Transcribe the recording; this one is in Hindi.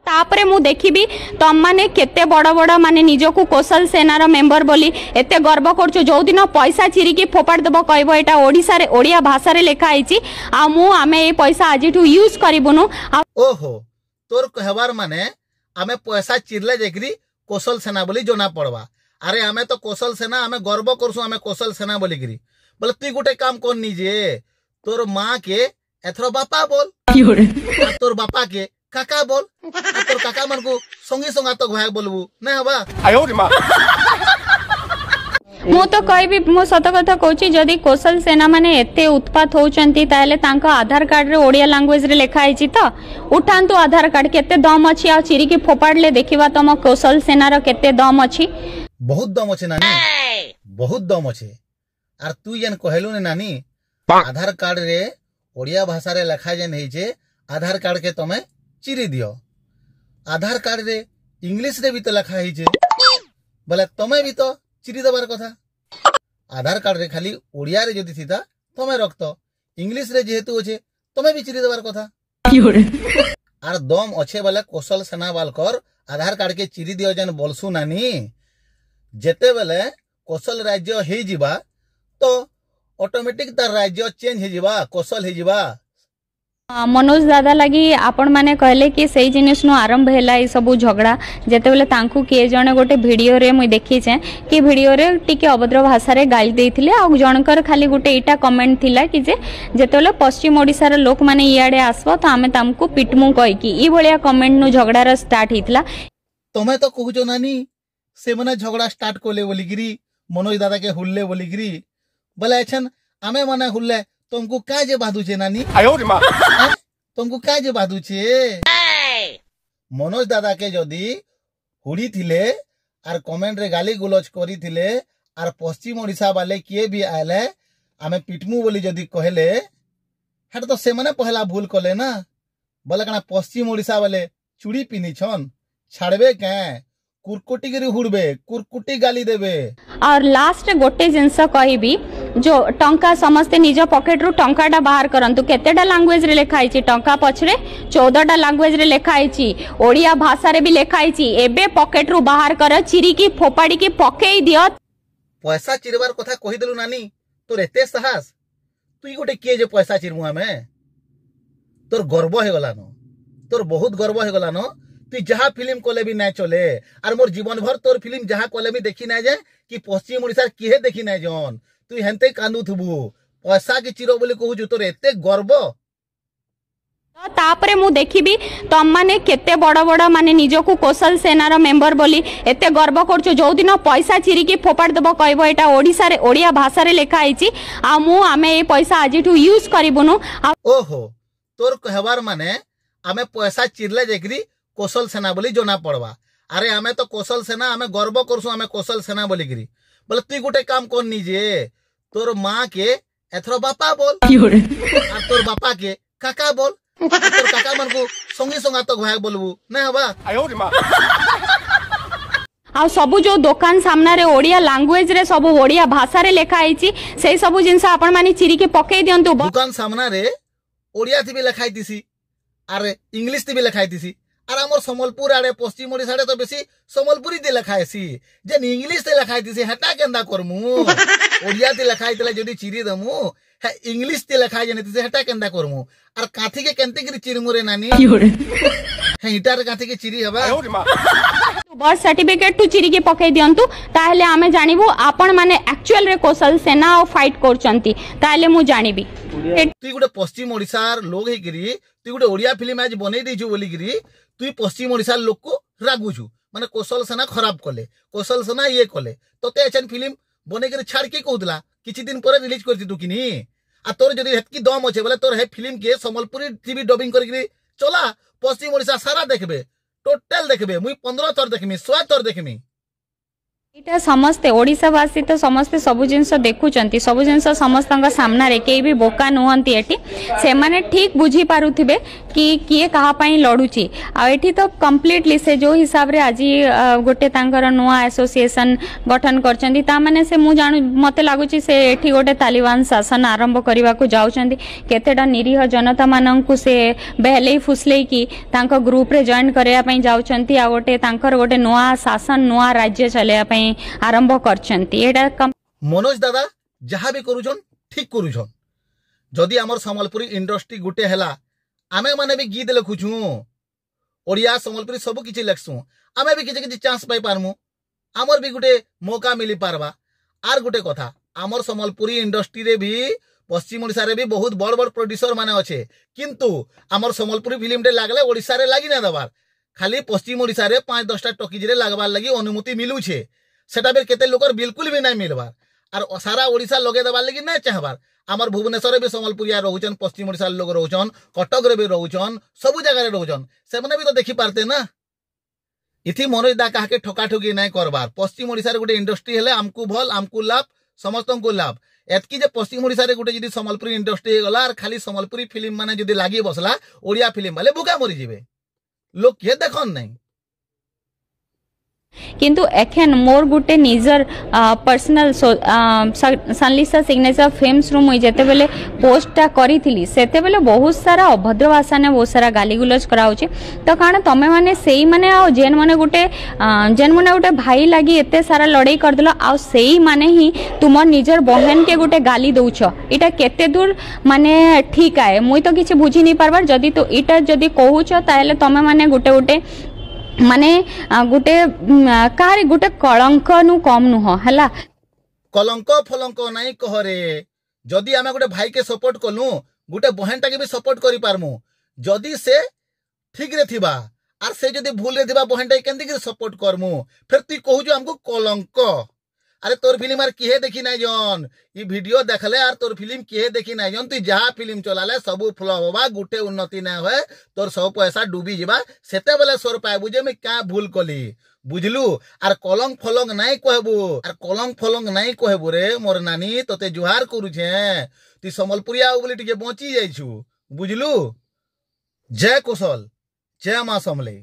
तापरे मु देखिबी तम माने केते बड़ बड़ माने निजको कौशल सेनार मेंबर बोली एते गर्व करछो। जो दिन पैसा चिरिकी फोपाड़ देबो कहबो एटा ओडिसा रे ओडिया भाषा रे लिखा आइची आ मु आमे ए पैसा आजिठू यूज करिबुनु। ओहो तोर कहबार माने आमे पैसा चिरले जेकरी कौशल सेना बोली जोना पड़वा। अरे आमे तो कौशल सेना आमे गर्व करसु आमे कौशल सेना बोली गिरी बोले तू गोटे काम कर निजे तोर माँ के एथरो बापा बोल तोर बापा के काका बोल तोर काका मन को संगी संगा तो भाई बोलबू नहीं हबा। मु तो कहबी मो सत कथा कहूची जदि कौशल सेना माने एते उत्पात होचंती ताले तांका आधार कार्ड रे ओडिया लैंग्वेज रे लिखा आइची तो उठांतु आधार कार्ड केते दम अछि आ चिरी के फोपाडले देखिबा तम कौशल सेना रो केते दम अछि। बहुत दम अछि नानी बहुत दम अछि। आर तू जेन कहलु ने नानी आधार कार्ड रे ओडिया भाषा रे लिखा जेन हेजे आधार कार्ड के तमे चिरी दियो। आधार कार्ड रे इंग्लिश रे भी तो लिखा हेजे बोले तमे भी तो चिरी दबार कथा। आधार कार्ड रे खाली ओडिया रे जदि थिता तमे रखतो इंग्लिश रे जेहेतु अछि तमे भी चिरी दबार कथा। आर दम अच्छे बोले कौशल सेना बालकर आधार कार्ड के चिरी दियो जेन बोलसु नानी जेते बेले कौशल राज्य हे जिबा तो ऑटोमेटिक तार राज्य चेंज हे जिबा कौशल हे जिबा। मनोज दादा लगी आपण माने कहले कि सही जिनिस नु आरंभ हैला ई सब झगड़ा जेते बेले तांकू के जणे गोटे वीडियो रे मुई देखि छे कि वीडियो रे टिके अभद्र भाषा रे गाली देथिले आ जनकर खाली गोटे इटा कमेंट थिला कि जेते बेले पश्चिम ओडिसा रे लोक माने इयाडे आसबो तो आमे तामको पिटमु कहि कि ई भलिया कमेंट नु झगड़ा रे स्टार्ट हितला। तमे तो कहूचो नानी से मने झगड़ा स्टार्ट कोले बोली गिरी मनोज दादा के हुल्ले बोली गिरी बोले एछन आमे मने हुल्ले तुमको का जे बाधु छे नानी तुमको का जे बाधु छे। मनोज दादा के जदी हुड़ी थिले आर कमेंट रे गाली गुलज करी थिले आर पश्चिम ओडिसा वाले किए भी आले आमे पिटमु बोली जदी कहले हट तो से मने पहला भूल कले ना बोले कना पश्चिम ओडिसा वाले चूड़ी पिनी छन छाड़बे के कुरकुटी गिरी हुड़बे कुरकुटी गाली देबे। और लास्ट गोटे जिनस कहबी जो टंका समस्ते निज पॉकेट रु टंकाटा बाहर करंतु केतेटा लैंग्वेज रे लिखा आइची टंका पछरे 14टा लैंग्वेज रे लिखा आइची ओडिया भाषा रे भी लिखा आइची एबे पॉकेट रु बाहर कर चिरी की फोपाड़ी की पकेई दियो। पैसा चिरबार कथा कहि देलु नानी तोर एते साहस तू गोटे के जे पैसा चिरमु हमें तोर गर्व हे गला न तोर बहुत गर्व हे गला न तू जहाँ फिल्म कोले भी नहीं चले और मोर जीवन भर तोर फिल्म जहाँ कोले भी देखी नहीं जाए कि पश्चिम ओडिसा किहे देखी नहीं जन तू हेनते कांदू थबू पैसा के चिरो बोली कहू तोर एते गर्व। तापरे मु देखिबी तम माने केते बड़ बड़ माने निजको कौशल सेनार मेंबर बोली एते गर्व करछो। जो दिन पैसा चिरिकी फोपाड़ देबो कहबो एटा ओडिसा रे ओडिया भाषा रे लिखा आइची आ मु आमे ए पैसा आजिठू यूज करिबुनु। ओहो तोर कहबार माने आमे पैसा चिरले जेकरी कौशल सेना बोली जोना पड़वा। अरे आमे तो कौशल सेना आमे गर्व करसु आमे कौशल सेना बोली गिरी बोले तू गोटे काम कर निजे तोर माँ के एथरो बापा बोल आ तोर बापा के काका बोल तोर काका मन को संगी संगा तो भाई बोलबू नहीं हबा। आ सबु जो दुकान सामना रे ओडिया लैंग्वेज रे सबु ओडिया भाषा रे लिखा आइची सेही सबु जिंस आपण माने चिरी के पकेई दियंतु। दुकान सामना रे ओडिया थी भी लिखाई दिसी अरे इंग्लिश थी भी लिखाई दिसी आर हमर सम्बलपुर आड़े पश्चिम ओडिसा रे तो बेसी सम्बलपुरी दे लिखाएसी जेन इंग्लिश ते लिखाई दिसी हटा केंदा करमु ओडिया ते लिखाई तले जदी चिरी दमु है इंग्लिश ते लिखाई जने से हटा केंदा करमु आर काठी के केंते गिरी चिरमु रे नानी है इटार काठी के चिरी हबा। बर्थ सर्टिफिकेट टू चिरी के पकेई दियंतु ताहले आमे जानिबो आपण माने एक्चुअल रे कौशल सेना और फाइट करचंती ताहले मु जानिबी। तू गोटे पश्चिम ओडिसार लोग हे गिरी तू गोटे ओडिया फिल्म आज बनै दिजु बोली गिरी तू पश्चिम ओडिसार लोग को रागुछु माने कौशल सेना खराब कले कौशल सेना ये कले तोते एचन फिल्म बनै के छाड़ के कहउदला किछि दिन पर रिलीज करती तू किनी आ तोर जदी हेतकी दम अछि बोले तोर हे फिल्म के सम्बलपुरी टीवी डबिंग करके चला पश्चिम ओडिसा सारा देखबे टोटल देखबे मुई 15 थर देखमी 100 थर देखमी। एटा समस्ते ओडिशावासी तो समस्ते सबु जिनस देखुचंती सबु जिनस समस्त सामना रे केही भी बोका नुहंती एठी से माने ठीक बुझी पारुथिबे कि किए कहा पई लडुची आ एठी तो कंप्लीटली से जो हिसाब रे आज गोटे तांकर नुआ एसोसिएशन गठन करचंती ता माने से मु जानु मते लागुची से एठी गोटे तालिबान शासन आरंभ करबा को जाउचंती केतेटा निरीह जनता माननकु से बेहले फुसले की तांको ग्रुप रे जॉइन करया पई जाउचंती आ गोटे तांकर गोटे नुआ शासन नुआ राज्य चलेया पई आरंभ करचंती एटा मनोज दादा जहाँ भी करूछन ठीक करूछन जदि आमर संबलपुरी इंडस्ट्री गुटे हैला आमे माने भी गीत लिखुछु ओडिया संबलपुरी सब किछि लिखसु आमे भी किछि किछि चांस पाई पारमु आमर भी गुटे मौका मिली पारबा आर गुटे कथा आमर संबलपुरी इंडस्ट्री रे भी पश्चिम ओडिसा रे भी बहुत बड़ बड़ प्रोड्यूसर माने अच्छे किंतु आमर संबलपुरी फिल्म टे लागले ओडिसा रे लागि ना दबार खाली पश्चिम ओडिसा रे 5-10टा टॉकीज रे लागबार लागि अनुमति मिलू छे सेटा बेर केते लोकर बिल्कुल भी नहीं मिलबार और सारा ओडिसा लगे देबार लागि नहीं चाहबार आमर भुवनेश्वर भी संबलपुरिया रहउचन पश्चिम ओडिसा लोग रहउचन कटक रे भी रहउचन सब जगह रे रहउचन से माने भी तो देखि पारते ना इथि मनोज दा कहा के ठोका ठोकी नहीं करबार पश्चिम ओडिसा रे गोटे इंडस्ट्री हेले हमकू भल हमकू लाभ समस्त को लाभ एतकी जे पश्चिम ओडिसा रे गोटे जदी संबलपुरी इंडस्ट्री गला और खाली संबलपुरी फिल्म माने जदी लागी बसला ओडिया फिल्म वाले भूखा मरी जिवे लोग के देखन नहीं किंतु एखेन मोर गुटे निजर पर्सनल सनलिसा सिग्नेचर फिल्म्स रु मुई जेते बेले पोस्टटा करिथिली सेते बेले बहुत सारा अभद्र भाषा ने बहुत सारा गाली गुलज कराउची तो कारण तमे माने सेही माने आ जेन माने गुटे भाई लागी एते सारा लड़ाई कर देलो आ सेही माने ही तुम निजर बहन के गुटे गाली दउछ इटा केते दूर माने ठीक आए मुई तो किछि बुझी नहीं पारबार जदी तो इटा जदी कहूछ ताले तमे माने गुटे माने गुटे कार गुटे कलंक नु कम नुह हला कलंक फलंक नहीं कहरे जदि आमे गुटे भाई के सपोर्ट कलु गुटे बहन टा के भी सपोर्ट करि पारमु जदि से ठीक रे थिबा आर से जदि भूल रे थिबा बहन टा केंदी के सपोर्ट करमु फिर तू कहू जो हमको कलंक अरे तोर फिल्म आर किहे देखि नाही जन ई वीडियो देखले आर तोर फिल्म किहे देखि नाही जन तू जहा फिल्म चलाले सब फ्लॉप होबा गुटे उन्नति ना होए तोर सब पैसा डूबी जिबा सेते बेले सोर पाबु जे मैं का भूल कली बुझलु आर कलंक फलंक नहीं कहबू आर कलंक फलंक नहीं कहबू रे मोर नानी तोते जुहार करू छे तू संबलपुरिया बोली टिके बची जाइछु बुझलु जय कुशल जय मां समले।